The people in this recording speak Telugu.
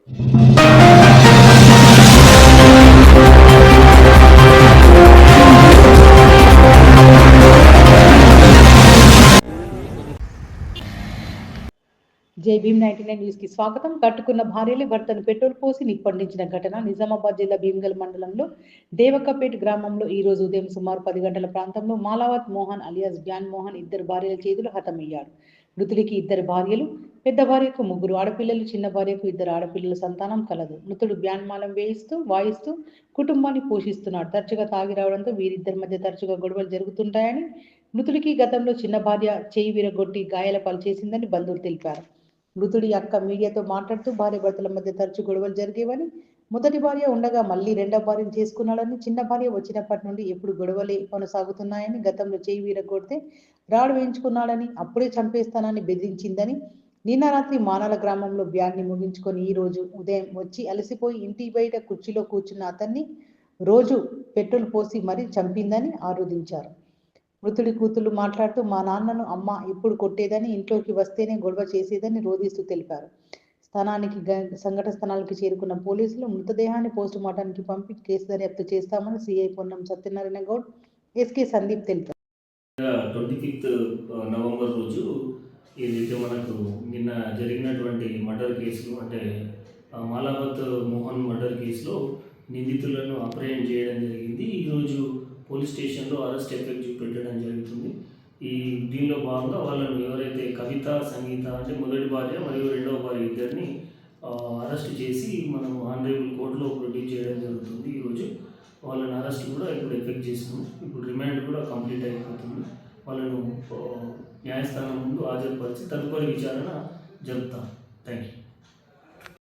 జై భీమ్ 99 న్యూస్ కి స్వాగతం. కట్టుకున్న భార్యలు భర్తను పెట్రోల్ పోసి నిప్పండించిన ఘటన నిజామాబాద్ జిల్లా భీమ్గల్ మండలంలో దేవక్కపేట్ గ్రామంలో ఈ రోజు ఉదయం సుమారు 10 గంటల ప్రాంతంలో మాలావత్ మోహన్ అలియాస్ బ్యాన్ మోహన్ ఇద్దరు భార్యల చేతులు హతమయ్యాడు. మృతుడికి ఇద్దరు భార్యలు, పెద్ద భార్యకు ముగ్గురు ఆడపిల్లలు, చిన్న భార్యకు ఇద్దరు ఆడపిల్లల సంతానం కలదు. మృతుడు బ్యాన్మాలం వాయిస్తూ కుటుంబాన్ని పోషిస్తున్నాడు. తరచుగా తాగి రావడంతో వీరిద్దరి మధ్య తరచుగా గొడవలు జరుగుతుంటాయని, మృతుడికి గతంలో చిన్న భార్య చేయి విరగొట్టి గాయాల పాలు చేసిందని బంధువులు తెలిపారు. మృతుడి అక్క మీడియాతో మాట్లాడుతూ భార్య భర్తల మధ్య తరచు గొడవలు జరిగేవని, మొదటి భార్య ఉండగా మళ్ళీ రెండో భార్యను చేసుకున్నాడని, చిన్న భార్య వచ్చినప్పటి నుండి ఎప్పుడు గొడవలే కొనసాగుతున్నాయని, గతంలో చేయి విరగొడితే రాడు వేయించుకున్నాడని, అప్పుడే చంపేస్తానని బెదిరించిందని, నిన్న రాత్రి మానాల గ్రామంలో బ్యాన్ని ముగించుకొని ఈ రోజు ఉదయం వచ్చి అలసిపోయి ఇంటి బయట కుర్చీలో కూర్చున్న అతన్ని రోజు పెట్రోల్ పోసి మరీ చంపిందని ఆరోపించారు. మృతుడి కూతురు మాట్లాడుతూ మా నాన్నను అమ్మ ఎప్పుడు కొట్టేదని, ఇంట్లోకి వస్తేనే గొడవ చేసేదని రోధిస్తూ తెలిపారు. సంఘటన స్థలానికి చేరుకున్న పోలీసులు మృతదేహాన్ని పోస్టుమార్టానికి పంపి కేసు దర్యాప్తు చేస్తామని సిఐ పొన్నం సత్యనారాయణ గౌడ్, ఎస్కే సందీప్ తెలిపారు. 25th నవంబర్ రోజు ఏదైతే మనకు నిన్న జరిగినటువంటి మర్డర్ కేసులు అంటే మాలావత్ మోహన్ మర్డర్ కేసులో నిందితులను అప్రహెండ్ చేయడం జరిగింది. ఈరోజు పోలీస్ స్టేషన్లో అరెస్ట్ ఎఫెక్ట్ చూపెట్టడం జరుగుతుంది. దీనిలో భాగంగా వాళ్ళను ఎవరైతే కవిత, సంగీత అంటే మొదటి భార్య మరియు రెండవ భార్య ఇద్దరిని అరెస్ట్ చేసి మనం ఆనరేబుల్ కోర్టులో ప్రొడ్యూస్ చేయడం జరుగుతుంది. ఈరోజు వాళ్ళని అరెస్ట్ కూడా ఇప్పుడు ఎఫెక్ట్ చేస్తున్నాం. ఇప్పుడు రిమాండ్ కూడా కంప్లీట్ అయిపోతుంది. వాళ్ళను న్యాయస్థానం ముందు హాజరుపరిచి తదుపరి విచారణ జరుపుతాం. Thank you.